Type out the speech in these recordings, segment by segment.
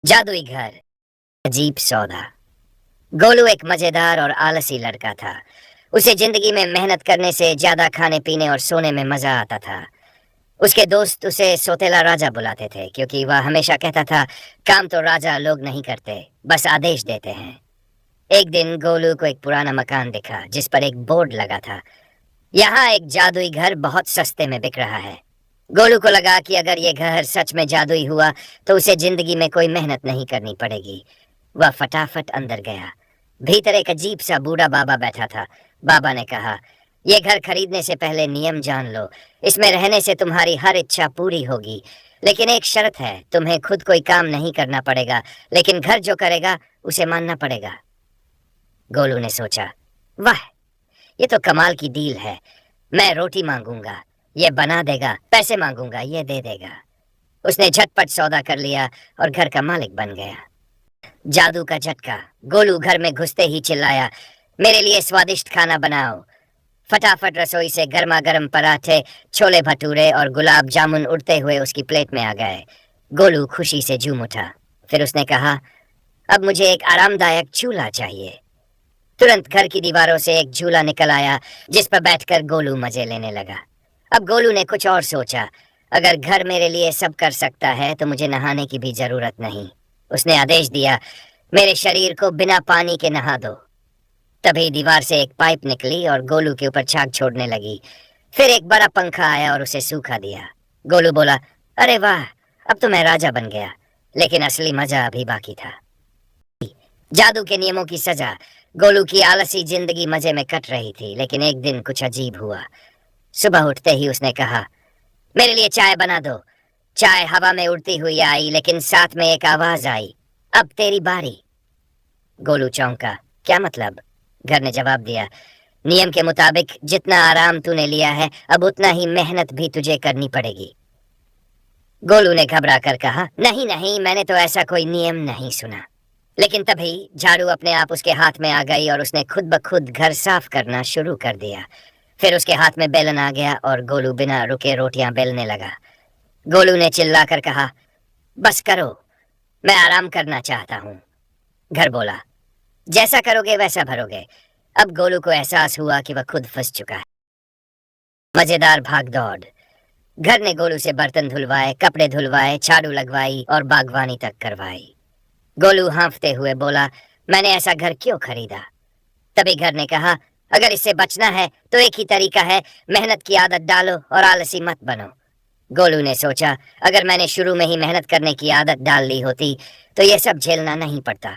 जादुई घर, अजीब सौदा। गोलू एक मजेदार और आलसी लड़का था। उसे जिंदगी में मेहनत करने से ज्यादा खाने पीने और सोने में मजा आता था। उसके दोस्त उसे सोतेला राजा बुलाते थे क्योंकि वह हमेशा कहता था, काम तो राजा लोग नहीं करते, बस आदेश देते हैं। एक दिन गोलू को एक पुराना मकान दिखा जिस पर एक बोर्ड लगा था, यहाँ एक जादुई घर बहुत सस्ते में बिक रहा है। गोलू को लगा कि अगर ये घर सच में जादुई हुआ तो उसे जिंदगी में कोई मेहनत नहीं करनी पड़ेगी। वह फटाफट अंदर गया। भीतर एक अजीब सा बूढ़ा बाबा बैठा था। बाबा ने कहा, ये घर खरीदने से पहले नियम जान लो। इसमें रहने से तुम्हारी हर इच्छा पूरी होगी, लेकिन एक शर्त है, तुम्हें खुद कोई काम नहीं करना पड़ेगा, लेकिन घर जो करेगा उसे मानना पड़ेगा। गोलू ने सोचा, वाह, ये तो कमाल की डील है। मैं रोटी मांगूंगा, ये बना देगा, पैसे मांगूंगा, ये दे देगा। उसने झटपट सौदा कर लिया और घर का मालिक बन गया। जादू का झटका। गोलू घर में घुसते ही चिल्लाया, मेरे लिए स्वादिष्ट खाना बनाओ। फटाफट रसोई से गर्मा गर्म पराठे, छोले भटूरे और गुलाब जामुन उड़ते हुए उसकी प्लेट में आ गए। गोलू खुशी से झूम उठा। फिर उसने कहा, अब मुझे एक आरामदायक झूला चाहिए। तुरंत घर की दीवारों से एक झूला निकल आया जिस पर बैठकर गोलू मजे लेने लगा। अब गोलू ने कुछ और सोचा, अगर घर मेरे लिए सब कर सकता है तो मुझे नहाने की भी जरूरत नहीं। उसने आदेश दिया, मेरे शरीर को बिना पानी के नहा दो। तभी दीवार से एक पाइप निकली और गोलू के ऊपर छाग छोड़ने लगी। फिर एक बड़ा पंखा आया और उसे सूखा दिया। गोलू बोला, अरे वाह, अब तो मैं राजा बन गया। लेकिन असली मजा अभी बाकी था। जादू के नियमों की सजा। गोलू की आलसी जिंदगी मजे में कट रही थी, लेकिन एक दिन कुछ अजीब हुआ। सुबह उठते ही उसने कहा, मेरे लिए चाय बना दो। चाय हवा में उड़ती हुई आई, लेकिन साथ में एक आवाज आई, अब तेरी बारी। गोलू चौंका, क्या मतलब? घर ने जवाब दिया, नियम के मुताबिक जितना आराम तूने लिया है, अब उतना ही मेहनत भी तुझे करनी पड़ेगी। गोलू ने घबरा कर कहा, नहीं नहीं, मैंने तो ऐसा कोई नियम नहीं सुना। लेकिन तभी झाड़ू अपने आप उसके हाथ में आ गई और उसने खुद ब खुद घर साफ करना शुरू कर दिया। फिर उसके हाथ में बेलन आ गया और गोलू बिना रुके रोटियां बेलने लगा। गोलू ने चिल्लाकर कहा, बस करो, मैं आराम करना चाहता हूँ। घर बोला, जैसा करोगे वैसा भरोगे। अब गोलू को एहसास हुआ कि वह खुद फंस चुका है। मजेदार भाग दौड़। घर ने गोलू से बर्तन धुलवाए, कपड़े धुलवाए, झाड़ू लगवाई और बागवानी तक करवाई। गोलू हाँफते हुए बोला, मैंने ऐसा घर क्यों खरीदा? तभी घर ने कहा, अगर इससे बचना है तो एक ही तरीका है, मेहनत की आदत डालो और आलसी मत बनो। गोलू ने सोचा, अगर मैंने शुरू में ही मेहनत करने की आदत डाल ली होती तो ये सब झेलना नहीं पड़ता।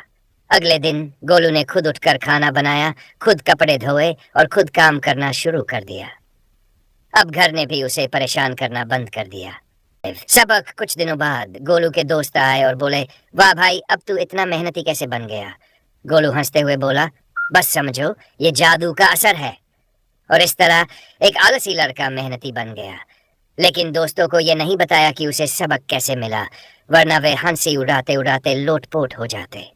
अगले दिन गोलू ने खुद उठकर खाना बनाया, खुद कपड़े धोए और खुद काम करना शुरू कर दिया। अब घर ने भी उसे परेशान करना बंद कर दिया। सबक कुछ दिनों बाद गोलू के दोस्त आए और बोले, वाह भाई, अब तू इतना मेहनती कैसे बन गया? गोलू हंसते हुए बोला, बस समझो, ये जादू का असर है। और इस तरह एक आलसी लड़का मेहनती बन गया। लेकिन दोस्तों को ये नहीं बताया कि उसे सबक कैसे मिला, वरना वे हंसी उड़ाते उड़ाते लोटपोट हो जाते।